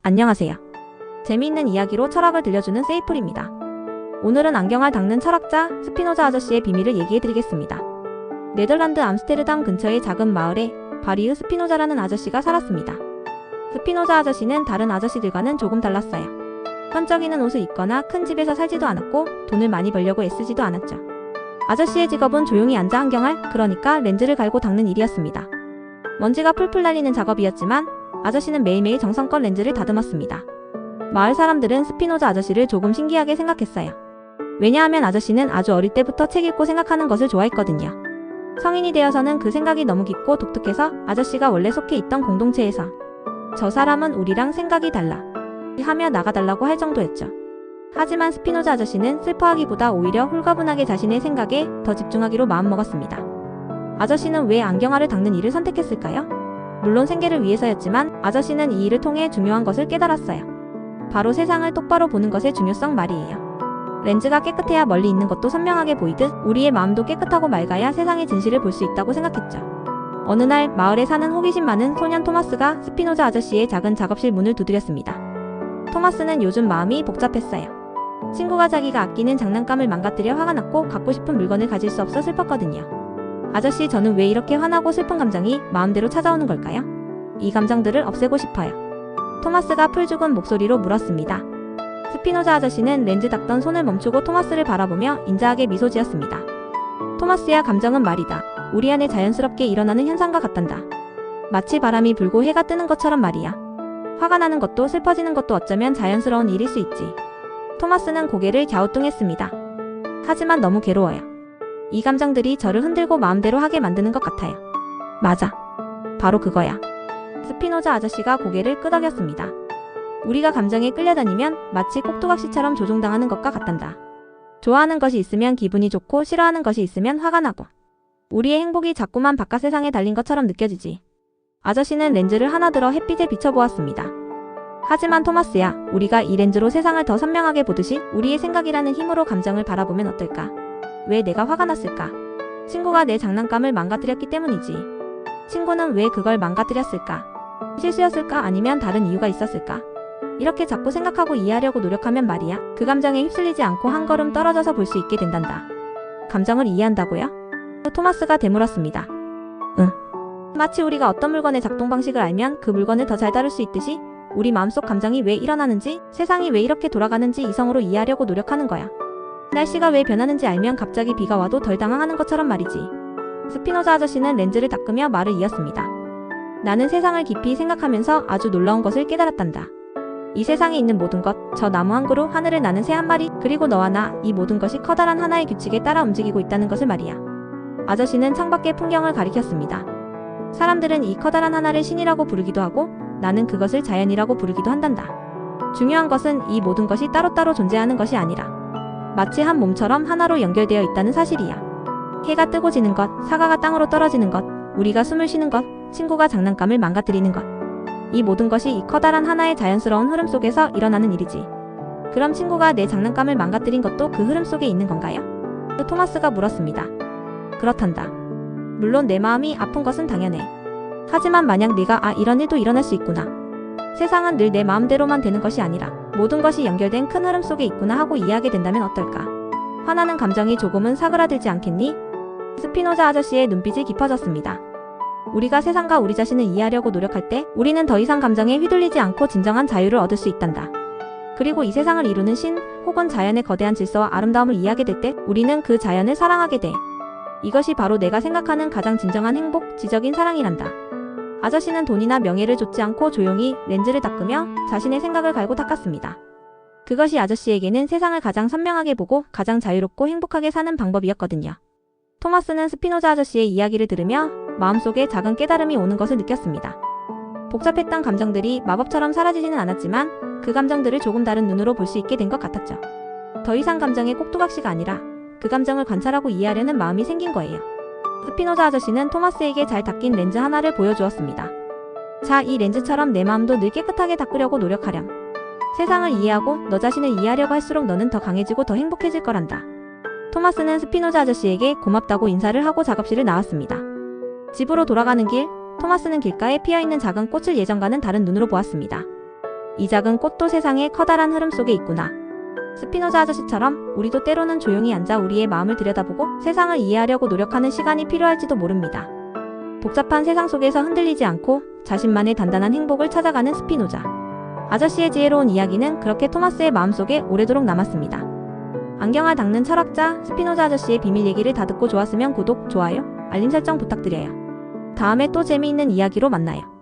안녕하세요. 재미있는 이야기로 철학을 들려주는 세이플입니다. 오늘은 안경알 닦는 철학자 스피노자 아저씨의 비밀을 얘기해드리겠습니다. 네덜란드 암스테르담 근처의 작은 마을에 바리흐 스피노자라는 아저씨가 살았습니다. 스피노자 아저씨는 다른 아저씨들과는 조금 달랐어요. 번쩍이는 옷을 입거나 큰 집에서 살지도 않았고 돈을 많이 벌려고 애쓰지도 않았죠. 아저씨의 직업은 조용히 앉아 안경알, 그러니까 렌즈를 갈고 닦는 일이었습니다. 먼지가 풀풀 날리는 작업이었지만 아저씨는 매일매일 정성껏 렌즈를 다듬었습니다. 마을 사람들은 스피노자 아저씨를 조금 신기하게 생각했어요. 왜냐하면 아저씨는 아주 어릴 때부터 책 읽고 생각하는 것을 좋아했거든요. 성인이 되어서는 그 생각이 너무 깊고 독특해서 아저씨가 원래 속해 있던 공동체에서 저 사람은 우리랑 생각이 달라 하며 나가달라고 할 정도였죠. 하지만 스피노자 아저씨는 슬퍼하기보다 오히려 홀가분하게 자신의 생각에 더 집중하기로 마음먹었습니다. 아저씨는 왜 안경알을 닦는 일을 선택했을까요? 물론 생계를 위해서였지만 아저씨는 이 일을 통해 중요한 것을 깨달았어요. 바로 세상을 똑바로 보는 것의 중요성 말이에요. 렌즈가 깨끗해야 멀리 있는 것도 선명하게 보이듯 우리의 마음도 깨끗하고 맑아야 세상의 진실을 볼 수 있다고 생각했죠. 어느 날 마을에 사는 호기심 많은 소년 토마스가 스피노자 아저씨의 작은 작업실 문을 두드렸습니다. 토마스는 요즘 마음이 복잡했어요. 친구가 자기가 아끼는 장난감을 망가뜨려 화가 났고 갖고 싶은 물건을 가질 수 없어 슬펐거든요. 아저씨, 저는 왜 이렇게 화나고 슬픈 감정이 마음대로 찾아오는 걸까요? 이 감정들을 없애고 싶어요. 토마스가 풀죽은 목소리로 물었습니다. 스피노자 아저씨는 렌즈 닦던 손을 멈추고 토마스를 바라보며 인자하게 미소 지었습니다. 토마스야, 감정은 말이다. 우리 안에 자연스럽게 일어나는 현상과 같단다. 마치 바람이 불고 해가 뜨는 것처럼 말이야. 화가 나는 것도 슬퍼지는 것도 어쩌면 자연스러운 일일 수 있지. 토마스는 고개를 갸우뚱했습니다. 하지만 너무 괴로워요. 이 감정들이 저를 흔들고 마음대로 하게 만드는 것 같아요. 맞아. 바로 그거야. 스피노자 아저씨가 고개를 끄덕였습니다. 우리가 감정에 끌려다니면 마치 꼭두각시처럼 조종당하는 것과 같단다. 좋아하는 것이 있으면 기분이 좋고 싫어하는 것이 있으면 화가 나고 우리의 행복이 자꾸만 바깥 세상에 달린 것처럼 느껴지지. 아저씨는 렌즈를 하나 들어 햇빛에 비춰보았습니다. 하지만 토마스야, 우리가 이 렌즈로 세상을 더 선명하게 보듯이 우리의 생각이라는 힘으로 감정을 바라보면 어떨까? 왜 내가 화가 났을까? 친구가 내 장난감을 망가뜨렸기 때문이지. 친구는 왜 그걸 망가뜨렸을까? 실수였을까? 아니면 다른 이유가 있었을까? 이렇게 자꾸 생각하고 이해하려고 노력하면 말이야, 그 감정에 휩쓸리지 않고 한 걸음 떨어져서 볼 수 있게 된단다. 감정을 이해한다고요? 토마스가 되물었습니다. 응. 마치 우리가 어떤 물건의 작동 방식을 알면 그 물건을 더 잘 다룰 수 있듯이 우리 마음속 감정이 왜 일어나는지, 세상이 왜 이렇게 돌아가는지 이성으로 이해하려고 노력하는 거야. 날씨가 왜 변하는지 알면 갑자기 비가 와도 덜 당황하는 것처럼 말이지. 스피노자 아저씨는 렌즈를 닦으며 말을 이었습니다. 나는 세상을 깊이 생각하면서 아주 놀라운 것을 깨달았단다. 이 세상에 있는 모든 것, 저 나무 한 그루, 하늘을 나는 새 한 마리, 그리고 너와 나, 이 모든 것이 커다란 하나의 규칙에 따라 움직이고 있다는 것을 말이야. 아저씨는 창밖의 풍경을 가리켰습니다. 사람들은 이 커다란 하나를 신이라고 부르기도 하고 나는 그것을 자연이라고 부르기도 한단다. 중요한 것은 이 모든 것이 따로따로 존재하는 것이 아니라 마치 한 몸처럼 하나로 연결되어 있다는 사실이야. 해가 뜨고 지는 것, 사과가 땅으로 떨어지는 것, 우리가 숨을 쉬는 것, 친구가 장난감을 망가뜨리는 것. 이 모든 것이 이 커다란 하나의 자연스러운 흐름 속에서 일어나는 일이지. 그럼 친구가 내 장난감을 망가뜨린 것도 그 흐름 속에 있는 건가요? 토마스가 물었습니다. 그렇단다. 물론 내 마음이 아픈 것은 당연해. 하지만 만약 네가 이런 일도 일어날 수 있구나. 세상은 늘 내 마음대로만 되는 것이 아니라 모든 것이 연결된 큰 흐름 속에 있구나 하고 이해하게 된다면 어떨까? 화나는 감정이 조금은 사그라들지 않겠니? 스피노자 아저씨의 눈빛이 깊어졌습니다. 우리가 세상과 우리 자신을 이해하려고 노력할 때 우리는 더 이상 감정에 휘둘리지 않고 진정한 자유를 얻을 수 있단다. 그리고 이 세상을 이루는 신 혹은 자연의 거대한 질서와 아름다움을 이해하게 될 때 우리는 그 자연을 사랑하게 돼. 이것이 바로 내가 생각하는 가장 진정한 행복, 지적인 사랑이란다. 아저씨는 돈이나 명예를 좇지 않고 조용히 렌즈를 닦으며 자신의 생각을 갈고 닦았습니다. 그것이 아저씨에게는 세상을 가장 선명하게 보고 가장 자유롭고 행복하게 사는 방법이었거든요. 토마스는 스피노자 아저씨의 이야기를 들으며 마음속에 작은 깨달음이 오는 것을 느꼈습니다. 복잡했던 감정들이 마법처럼 사라지지는 않았지만 그 감정들을 조금 다른 눈으로 볼 수 있게 된 것 같았죠. 더 이상 감정의 꼭두각시가 아니라 그 감정을 관찰하고 이해하려는 마음이 생긴 거예요. 스피노자 아저씨는 토마스에게 잘 닦인 렌즈 하나를 보여주었습니다. 자, 이 렌즈처럼 내 마음도 늘 깨끗하게 닦으려고 노력하렴. 세상을 이해하고 너 자신을 이해하려고 할수록 너는 더 강해지고 더 행복해질 거란다. 토마스는 스피노자 아저씨에게 고맙다고 인사를 하고 작업실을 나왔습니다. 집으로 돌아가는 길, 토마스는 길가에 피어있는 작은 꽃을 예전과는 다른 눈으로 보았습니다. 이 작은 꽃도 세상의 커다란 흐름 속에 있구나. 스피노자 아저씨처럼 우리도 때로는 조용히 앉아 우리의 마음을 들여다보고 세상을 이해하려고 노력하는 시간이 필요할지도 모릅니다. 복잡한 세상 속에서 흔들리지 않고 자신만의 단단한 행복을 찾아가는 스피노자 아저씨의 지혜로운 이야기는 그렇게 토마스의 마음속에 오래도록 남았습니다. 안경을 닦는 철학자 스피노자 아저씨의 비밀 얘기를 다 듣고 좋았으면 구독, 좋아요, 알림 설정 부탁드려요. 다음에 또 재미있는 이야기로 만나요.